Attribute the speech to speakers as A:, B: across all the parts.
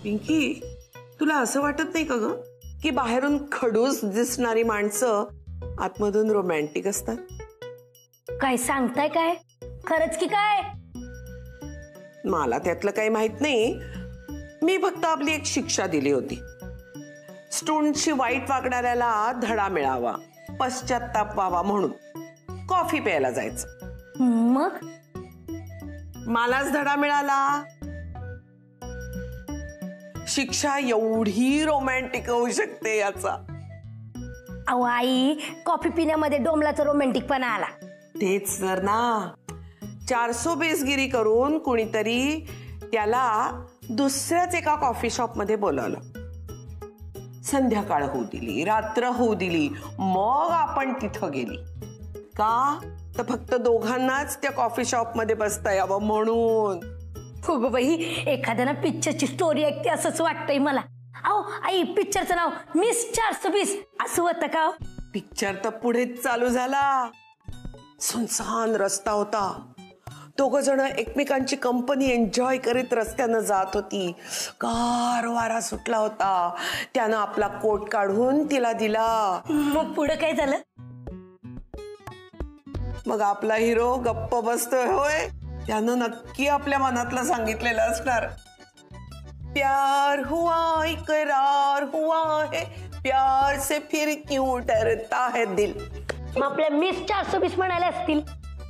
A: पिंकी, तुला असं वाटत नाही का ग की बाहेरून खडूस दिसणारी माणसं आतमधून रोमॅन्टिक असतात?
B: काय सांगताय काय? खरंच की काय?
A: मला त्यातलं काही माहित नाही. मी फक्त आपली एक शिक्षा दिली होती. स्टुडंटशी वाईट वागणाऱ्याला धडा मिळावा, पश्चाताप व्हावा म्हणून कॉफी प्यायला जायचं.
B: मग
A: मलाच धडा मिळाला. शिक्षा एवढी रोमॅन्टिक होऊ शकते याचा.
B: अहो आई, कॉफी पिण्यामध्ये डोमलाचा रोमॅन्टिकपणा आला.
A: तेच तर ना. 420 गिरी करून कुणीतरी त्याला दुसऱ्याच एका कॉफी शॉप मध्ये बोलावलं. संध्याकाळ होऊ दिली, रात्र होऊ दिली, मग आपण तिथं गेली. का? तर फक्त दोघांनाच त्या कॉफी शॉप मध्ये बसता यावं म्हणून.
B: हो ग बाई, एखाद्या ना पिक्चरची स्टोरी ऐकते असंच वाटतंय मला. अहो आई, पिक्चरचं नाव मिस 420 असं होतं का?
A: पिक्चर तर पुढेच चालू झाला. सुनसान रस्ता होता. दोघ जण एकमेकांची कंपनी एन्जॉय करीत रस्त्यानं जात होती. गार वारा सुटला होता. त्यानं आपला कोट काढून तिला दिला.
B: मग पुढे काय झालं?
A: मग आपला हिरो गप्प बसतोय. होय, त्यानं नक्की आपल्या मनातलं सांगितलेलं असणार. प्यार हुआ इकरार हुआ है, प्यार से फिर क्यों डरता है दिल.
B: मग आपल्या मिस 420 म्हणाले असतील,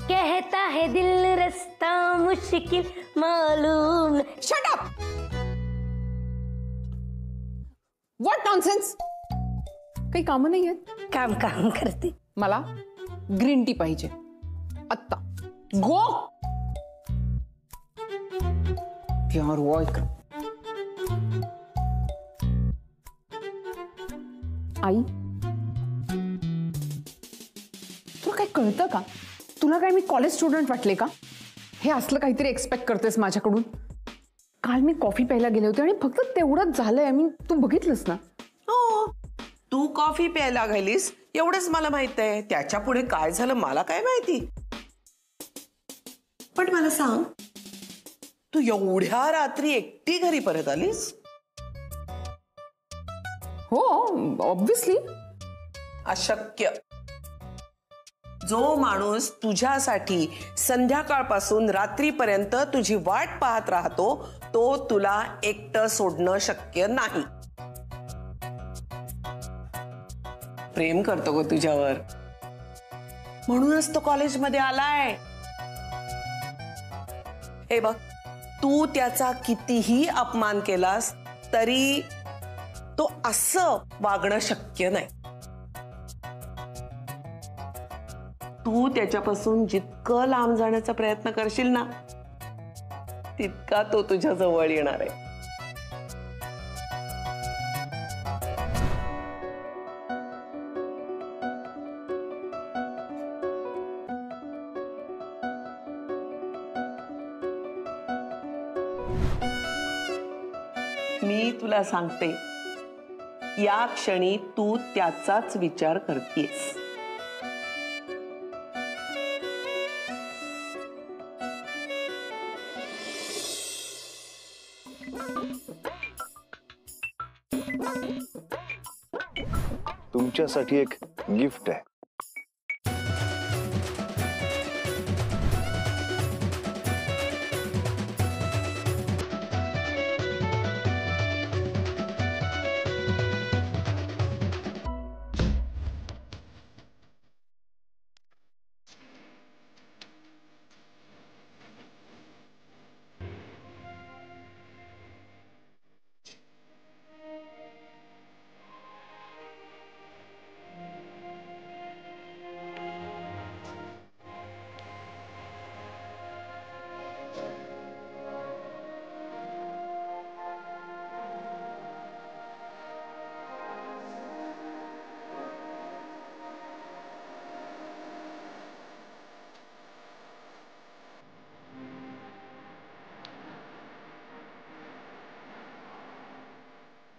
B: कहता है दिल रस्ता मुश्किल मालूम.
C: Shut up. What nonsense. काही काम नाही आहेत.
B: काम काम करते.
C: मला ग्रीन टी पाहिजे आत्ता. गो. प्यार हुआ इकरार. आई, तुला काय कळतं का? तुला काय मी कॉलेज स्टुडंट वाटले का? हे असलं काहीतरी एक्सपेक्ट करतेस माझ्याकडून? काल मी कॉफी प्यायला गेले होते आणि फक्त तेवढंच झालंय. तू बघितलंस ना?
A: हो, तू कॉफी प्यायला गेलीस एवढंच मला माहित आहे. त्याच्या पुढे काय झालं मला काय माहिती. पण मला सांग, तू एवढ्या रात्री एकटी घरी परत आलीस?
C: हो, ऑब्विसली.
A: अशक्य. जो माणूस तुझ्यासाठी संध्याकाळपासून रात्रीपर्यंत तुझी वाट पाहत राहतो तो तुला एकटं सोडणं शक्य नाही. प्रेम करतो गो तुझ्यावर, म्हणूनच तो कॉलेजमध्ये आलाय. हे बघ, तू त्याचा कितीही अपमान केलास तरी तो असं वागणं शक्य नाही. तू त्याच्यापासून जितकं लांब जाण्याचा प्रयत्न करशील ना, तितका तो तुझ्या जवळ येणार आहे. मी तुला सांगते, या क्षणी तू त्याचाच विचार करतेस.
D: तुमच्यासाठी एक गिफ्ट आहे.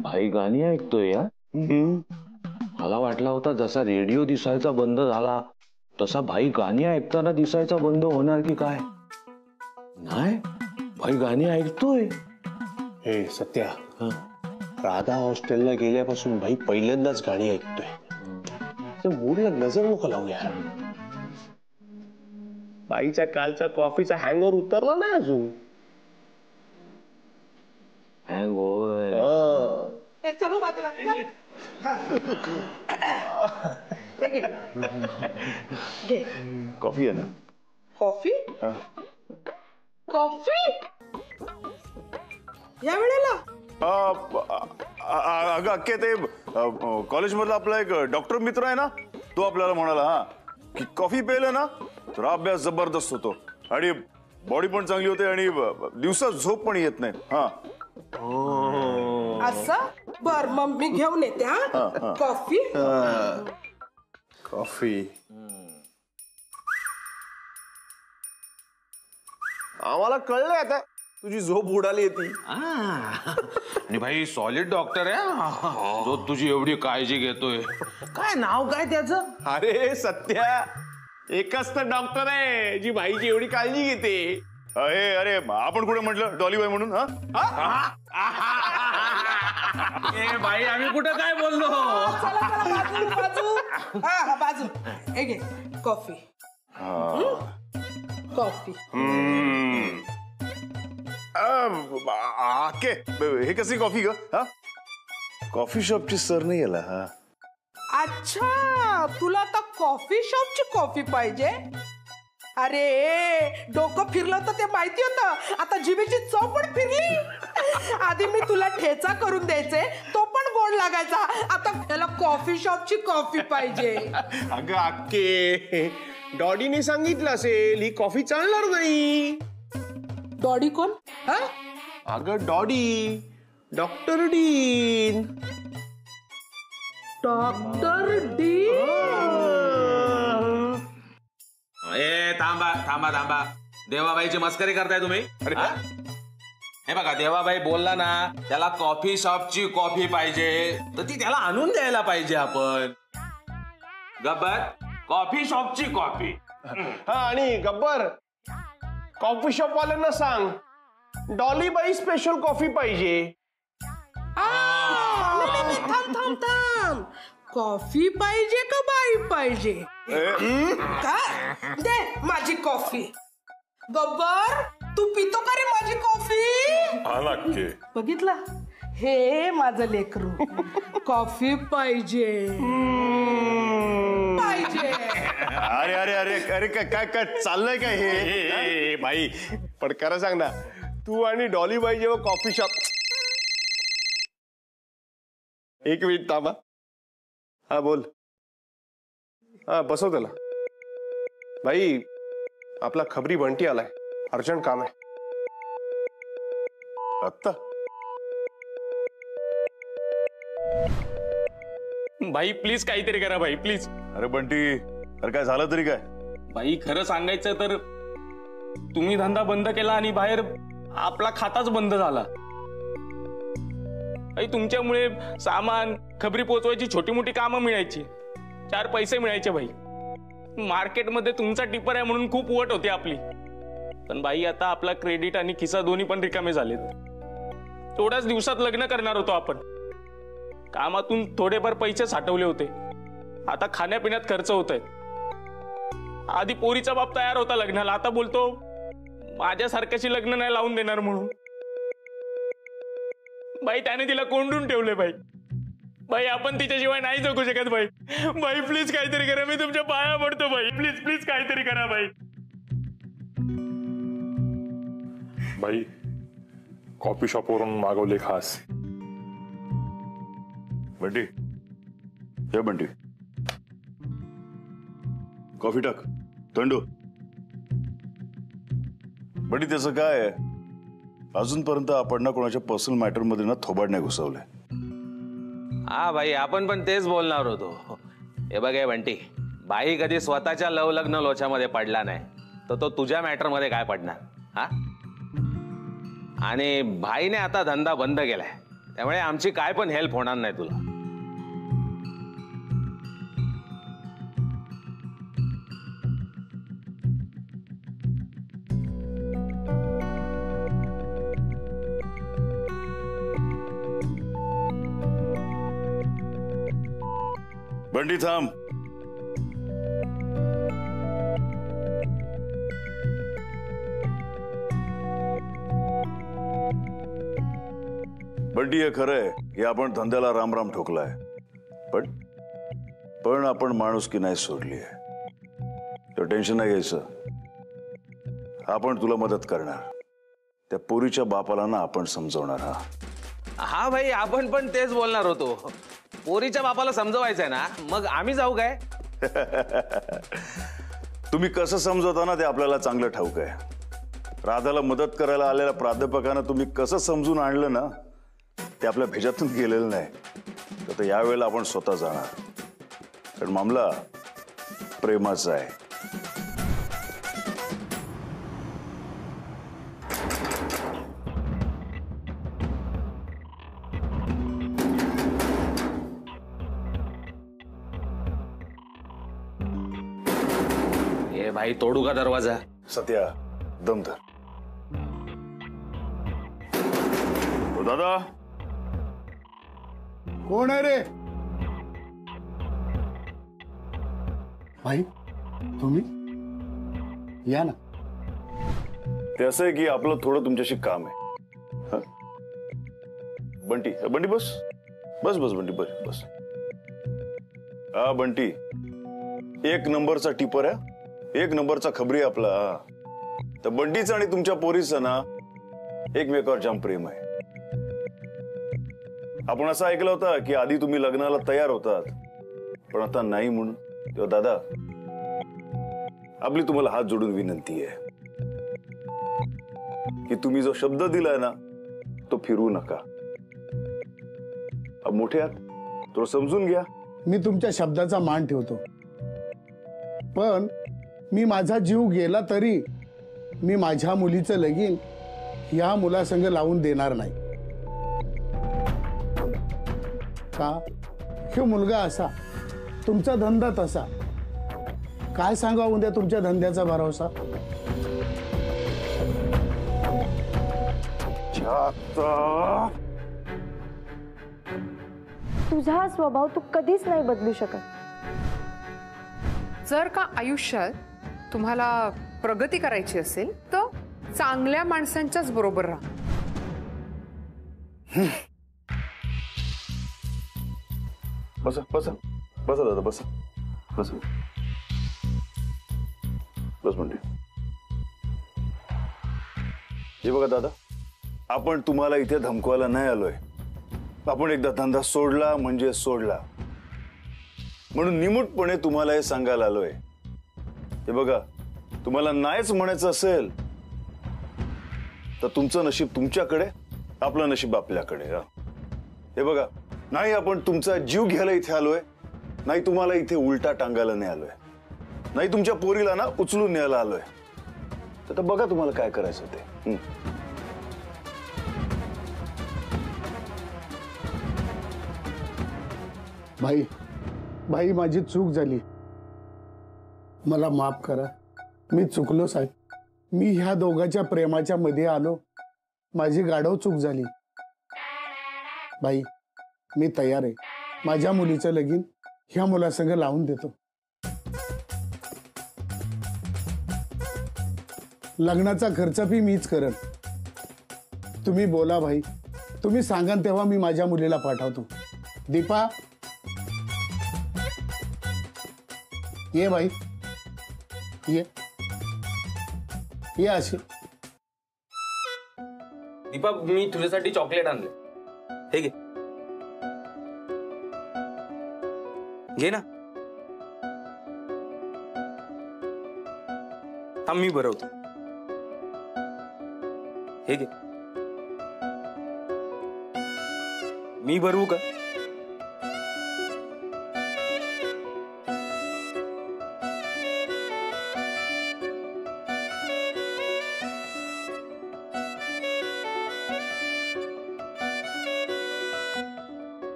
E: भाई गाणी ऐकतोय या. मला वाटला होता जसा रेडिओ दिसायचा बंद झाला तसा भाई गाणी ऐकताना दिसायचा बंद होणार की काय. नाही, भाई गाणी ऐकतोय.
D: हे सत्या, राधा हॉस्टेलला गेल्यापासून भाई पहिल्यांदाच गाणी ऐकतोय. मूडला नजर नको लावू यार. बाईच्या कालचा कॉफीचा हँगओव्हर उतरला नाही अजून.
E: कॉफी आहे ना?
A: कॉफी कॉफी या वेळेला?
F: अगं अक्के, ते कॉलेज मधला आपला एक डॉक्टर मित्र आहे ना, तो आपल्याला म्हणाला हा की कॉफी प्यायलं ना तर अभ्यास जबरदस्त होतो आणि बॉडी पण चांगली होते आणि दिवसात झोप पण येत नाही. हा
A: असं? बर, मग मी घेऊन येते. हा कॉफी.
D: कॉफी आम्हाला कळलंय आता तुझी झोप उडाली ती.
E: आणि भाई सॉलिड डॉक्टर आहे जो तुझी एवढी काळजी घेतोय. काय नाव काय त्याचं?
D: अरे सत्या, एकच तर डॉक्टर आहे जी बाईची एवढी काळजी घेते.
F: अरे अरे आपण कुठे म्हटलं डॉलीबाई म्हणून?
E: ए भाई, आम्ही कुठं काय बोललो?
A: चला चला, बाजू बाजू. हा बाजू. हे घे कॉफी. कॉफी.
F: आके, हे कशी कॉफी ग? हा, कॉफी शॉपची सर नाही याला. हा,
A: अच्छा, तुला आता कॉफी शॉपची कॉफी पाहिजे? अरे डोकं फिरलं तर ते माहिती होतं, आता जिभेची चव पण फिरली. आधी मी तुला ठेचा करून द्यायचे, तो पण गोड लागायचा. आता त्याला कॉफी शॉपची कॉफी पाहिजे.
D: अगं अक्के, डॉडीने सांगितलं असेल ही कॉफी चालणार नाही.
A: डॉडी कोण? हा,
D: अगं डॉडी, doctor Dean.
A: Doctor D.
E: A थांबा थांबा थांबा, देवाबाईची मस्करी करताय तुम्ही? हा? हे बघा, देवाबाई बोलला ना त्याला कॉफी शॉपची कॉफी पाहिजे, तर ती त्याला आणून द्यायला पाहिजे आपण. गब्बर, कॉफी शॉपची कॉफी.
D: हा, आणि गब्बर, कॉफी शॉप वाल्यांना सांग डॉलीबाई स्पेशल कॉफी पाहिजे.
A: नाही, थांब थांब थांब. कॉफी पाहिजे का बाई पाहिजे? काय? दे माझी कॉफी. गब्बर, तू पितो का रे माझी कॉफी? बघितलं, हे माझं लेकरू. कॉफी पाहिजे पाहिजे.
F: अरे अरे अरे अरे, काय काय चाललंय काय हे?
D: बाई, पण खरं सांग ना, तू आणि डॉलीबाई जेव्हा कॉफी शॉप. एक मिनिट थांबा. हा बोल. हा बसव त्याला. बाई, आपला खबरी बंटी आलाय, अर्जंट काम आहे.
F: आत्ता?
G: भाई प्लीज काहीतरी करा भाई, प्लीज.
F: अरे बंटी, अरे काय झालं तरी काय?
G: भाई खरं सांगायचं तर तुम्ही धंदा बंद केला आणि बाहेर आपला खाताच बंद झाला. भाई तुमच्यामुळे सामान खबरी पोचवायची छोटी मोठी कामं मिळायची, 4 पैसे मिळायचे. भाई मार्केटमध्ये तुमचा टिपर आहे म्हणून खूप वट होती आपली. पण भाई आता आपला क्रेडिट आणि खिसा दोन्ही पण रिकामे झालेत. थोड्याच दिवसात लग्न करणार होतो आपण. कामातून थोडेफार पैसे साठवले होते, आता खाण्यापिण्यात खर्च होत आहेत. आधी पोरीचा बाप तयार होता लग्नाला, आता बोलतो माझ्यासारख्याशी लग्न नाही लावून देणार म्हणून. बाई त्याने तिला कोंडून ठेवले. बाई आपण तिच्याशिवाय नाही जगू शकत. बाई प्लीज काहीतरी करा, मी तुमच्या पाया पडतो. बाई प्लीज प्लीज काहीतरी करा.
H: बाई कॉफी शॉपवरून मागवले खास.
F: बंटी, हे बंटी, कॉफी टाक. थंडू. बंटी, त्याचं काय आहे, अजूनपर्यंत आपण ना कोणाच्या पर्सनल मॅटर मध्ये ना थोबाड नाही घुसवलंय.
E: हा भाई, आपण पण तेच बोलणार होतो. हे बघ बंटी, बाई कधी स्वतःच्या लव लग्न लोच्यामध्ये पडला नाही, तर तो तुझ्या मॅटर मध्ये काय पडणार? हा, आणि भाईने आता धंदा बंद केलाय, त्यामुळे आमची काय पण हेल्प होणार नाही तुला.
F: बंटी थांब. बंटी हे खरंय की आपण धंद्याला रामराम ठोकलाय, पण आपण माणुसकी नाही सोडली आहे. टेन्शन नाही घ्यायचं. आपण तुला मदत करणार. त्या पोरीच्या बापाला ना आपण समजवणार.
E: हा भाई, आपण पण तेच बोलणार होतो. पोरीच्या बापाला समजवायचंय ना, मग आम्ही जाऊ काय?
F: तुम्ही कसं समजवता ना ते आपल्याला चांगलं ठाऊक आहे. राधाला मदत करायला आलेल्या प्राध्यापकांना तुम्ही कसं समजून आणलं ना ते आपल्या भेजातून गेलेलं नाही. तर यावेळेला आपण स्वतः जाणार, कारण मामला प्रेमाचा आहे.
E: ए भाई, तोडू का दरवाजा?
F: सत्या दम धर. ओ दादा.
I: कोण आहे रे? भाई तुम्ही या ना.
F: ते असं आहे की आपलं थोडं तुमच्याशी काम आहे. हं? बंटी बंटी बस बस बस बंटी बस बस. हा बंटी, एक नंबरचा टिपर आहे, एक नंबरचा खबरी आपला. तर बंटीचं आणि तुमच्या पोरीचं ना एकमेकावर जाम प्रेम आहे. आपण असं ऐकलं होतं की आधी तुम्ही लग्नाला तयार होतात, पण आता नाही म्हणून. तेव्हा दादा, आपली तुम्हाला हात जोडून विनंती आहे की तुम्ही जो शब्द दिलाय ना तो फिरवू नका. अब मोठे आहात, थोडं समजून घ्या.
I: मी तुमच्या शब्दाचा मान ठेवतो, पण मी माझा जीव गेला तरी मी माझ्या मुलीचं लगीन या मुलासंग लावून देणार नाही. का? ह्यो मुलगा असा, तुमचा धंदा तसा. काय सांगा उद्या तुमच्या धंद्याचा भरोसा.
J: तुझा हा स्वभाव तू कधीच नाही बदलू शकत.
C: जर का आयुष्यात तुम्हाला प्रगती करायची असेल तर चांगल्या माणसांच्याच बरोबर राहा.
F: बसा बसा बसा दादा, बसा बसा बस. म्हणजे हे बघा दादा, आपण तुम्हाला इथे धमकवायला नाही आलोय. आपण एकदा धंदा सोडला म्हणजे सोडला, म्हणून निमूटपणे तुम्हाला हे सांगायला आलोय. हे बघा, तुम्हाला नाहीच म्हणायचं असेल तर तुमचं नशीब तुमच्याकडे, आपलं नशीब आपल्याकडे. हे बघा, नाही आपण तुमचा जीव घ्यायला इथे आलोय, नाही तुम्हाला इथे उलटा टांगायला नाही आलोय, नाही तुमच्या पोरीला ना उचलून न्यायला आलोय. तर बघा तुम्हाला काय करायचं ते.
I: भाई भाई माझी चूक झाली, मला माफ करा. मी चुकलो साहेब. मी ह्या दोघांच्या प्रेमाच्या मध्ये आलो, माझी गाढव चूक झाली. भाई मी तयार आहे. माझ्या मुलीचं लगीन ह्या मुलासंग लावून देतो. लग्नाचा खर्च बी मीच करन. तुम्ही बोला भाई, तुम्ही सांगा तेव्हा मी माझ्या मुलीला पाठवतो. दीपा ये भाई, ये अशी.
G: दीपा, मी तुझ्यासाठी चॉकलेट आणले. हे घे, घे ना. थांब, मी भरवतो. हे घे. मी भरवू का?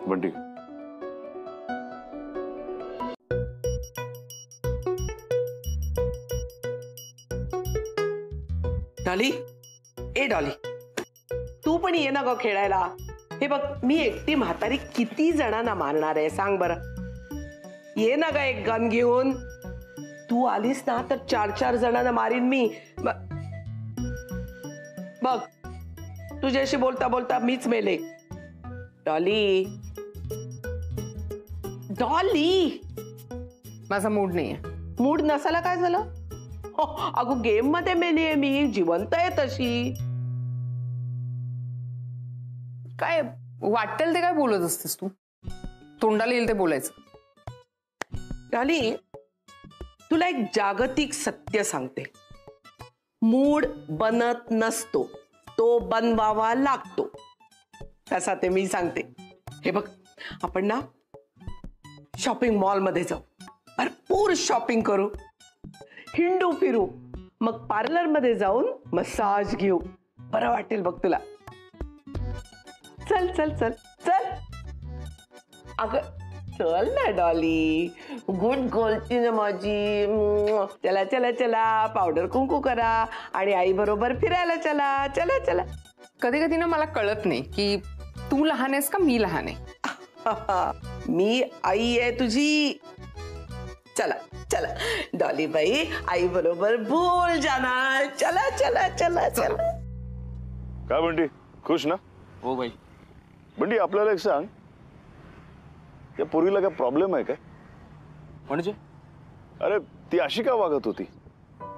F: बंटी,
A: डॉली, ए डॉली, तू पण ये ना ग खेळायला. हे बघ, मी एकटी म्हातारी किती जणांना मारणार आहे सांग बरं. ये ना ग एक गन घेऊन. तू आलीस ना तर 4-4 जणांना मारीन मी. बघ, तुझ्याशी बोलता बोलता मीच मेले. डॉली, डॉली,
C: माझा मूड नाहीये.
A: मूड नसायला काय झालं? अगो गेम मध्ये मेली आहे मी, जिवंत आहे तशी.
C: काय वाटेल ते काय बोलत असतेस तू? तोंडाला येईल ते बोलायचं.
A: डॉली, तुला एक जागतिक सत्य सांगते. मूड बनत नसतो, तो बनवावा लागतो. तसा ते मी सांगते. हे बघ, आपण ना शॉपिंग मॉल मध्ये जाऊ, भरपूर शॉपिंग करू, हिंडू फिरू, मग पार्लर मध्ये जाऊन मसाज घेऊ. बरं वाटेल बघ तुला. चल चल चल चल. अगं चल ना डॉली, गुड गोलती ना माझी. चला चला चला, पावडर कुंकू करा आणि आई बरोबर फिरायला चला. चला चला.
C: कधी कधी ना मला कळत नाही की तू लहान आहेस का मी लहान आहे.
A: मी आई आहे तुझी. चला चला डॉली बाई, आई बरोबर भूल जाना. चला चला चला चला.
F: काय बंटी, खुश ना?
E: हो भाई.
F: बंटी, आपल्याला एक सांग, त्या पोरीला काय प्रॉब्लेम आहे काय?
G: म्हणजे?
F: अरे ती अशी का वागत होती?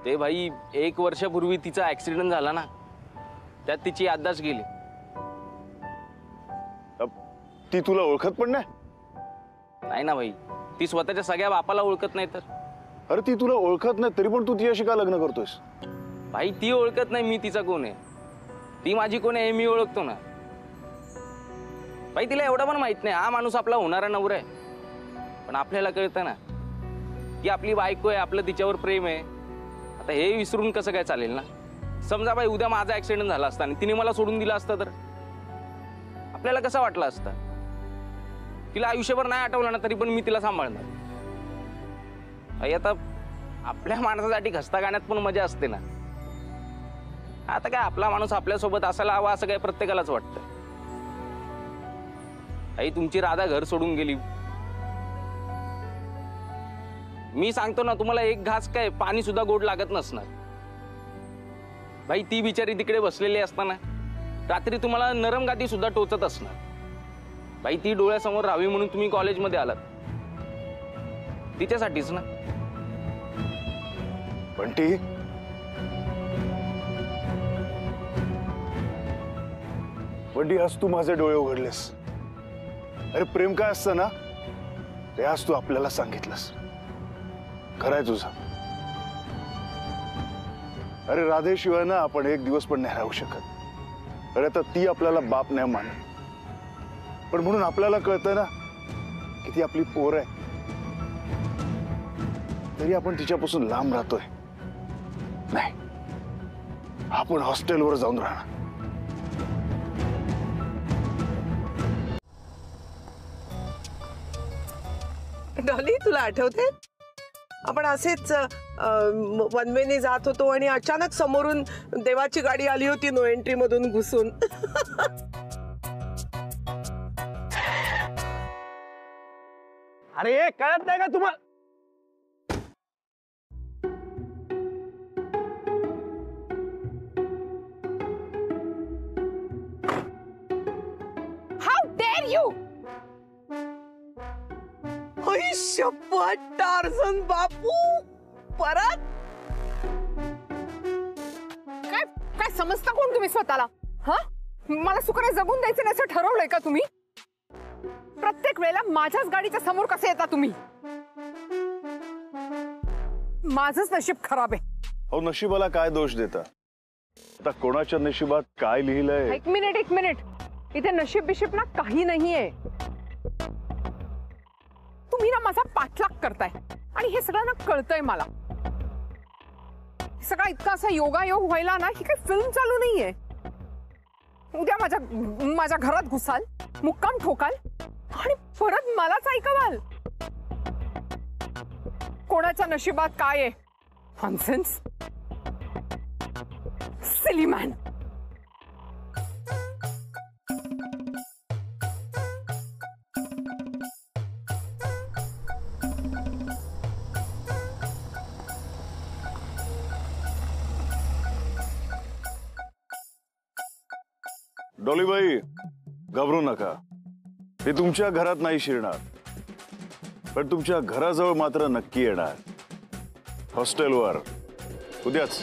G: ते भाई 1 वर्षापूर्वी तिचा ऍक्सिडेंट झाला ना, त्यात तिची याददाश्त गेली.
F: ती तुला ओळखत पण नाही?
G: नाही ना भाई, ती स्वतःच्या सगळ्या बापाला ओळखत नाही तर.
F: अरे ती तुला ओळखत नाही तरी पण तू तिच्याशी का लग्न करतोयस?
G: भाई ती ओळखत नाही मी तिचा कोण आहे, ती माझी कोण आहे हे मी ओळखतो ना. भाई तिला एवढं पण माहित नाही हा माणूस आपला होणारा नवरा आहे. पण आपल्याला कळतं ना की आपली बायको आहे, आपलं तिच्यावर प्रेम आहे. आता हे विसरून कसं काय चालेल ना. समजा भाई उद्या माझा ऍक्सिडेंट झाला असता आणि तिने मला सोडून दिला असतं तर आपल्याला कसं वाटलं असतं? तिला आयुष्यभर नाही आठवलं ना तरी पण मी तिला सांभाळणार. आता आपल्या माणसासाठी घसता गाण्यात पण मजा असते ना. आता काय आपला माणूस आपल्यासोबत असायला हवा असं काय प्रत्येकालाच वाटतं. आई तुमची राधा घर सोडून गेली. मी सांगतो ना तुम्हाला, एक घास काय पाणी सुद्धा गोड लागत नसणार. भाई ती बिचारी तिकडे बसलेली असताना रात्री तुम्हाला नरम गादी सुद्धा टोचत असणार. भाई ती डोळ्यासमोर राहावी म्हणून तुम्ही कॉलेजमध्ये आलात, तिच्यासाठीच ना.
F: बंटी, बंटी आज तू माझे डोळे उघडलेस. अरे प्रेम काय असतं ना ते आज तू आपल्याला सांगितलंस. खरंय तुझं. अरे राधेशिवाय ना आपण एक दिवस पण नाही राहू शकत. अरे आता ती आपल्याला बाप नाही मानत, पण म्हणून आपल्याला कळतं ना की ती आपली पोर आहे, तरी आपण तिच्यापासून लांब राहतोय. नाही, आपण हॉस्टेलवर जाऊन राहणार.
A: डॉली, तुला आठवते आपण असेच वनवेने जात होतो आणि अचानक समोरून देवाची गाडी आली होती नो एंट्री मधून घुसून.
K: अरे कळत नाही का तुम्हाला?
C: How dare you!
A: शपथ टार्झन बापू, परत
C: काय काय समजता कोण तुम्ही स्वतःला? हा, मला सुखरे जगून द्यायचं नाही असं ठरवलंय का तुम्ही? प्रत्येक वेळेला माझ्याच गाडीच्या समोर कसे येता तुम्ही? माझंच नशीब खराब आहे.
F: अहो नशिबाला काय दोष देता? आता कोणाच्या नशिबात काय लिहिलंय?
C: एक मिनिट, इथे नशीब बिशीब ना काही नाहीये. तुम्ही ना माझा पाठलाग करताय आणि हे सगळं ना कळतंय मला. सगळा इतका असा योगायोग व्हायला ना ही काही फिल्म चालू नाहीये. उद्या माझ्या घरात घुसाल, मुक्काम ठोकाल आणि परत मलाच ऐकवाल. कोणाच्या नशिबात काय आहे? नॉनसेन्स. Silly man.
F: डॉलीबाई घाबरू नका, ते तुमच्या घरात नाही शिरणार, पण तुमच्या घराजवळ मात्र नक्की येणार. हॉस्टेलवर उद्याच.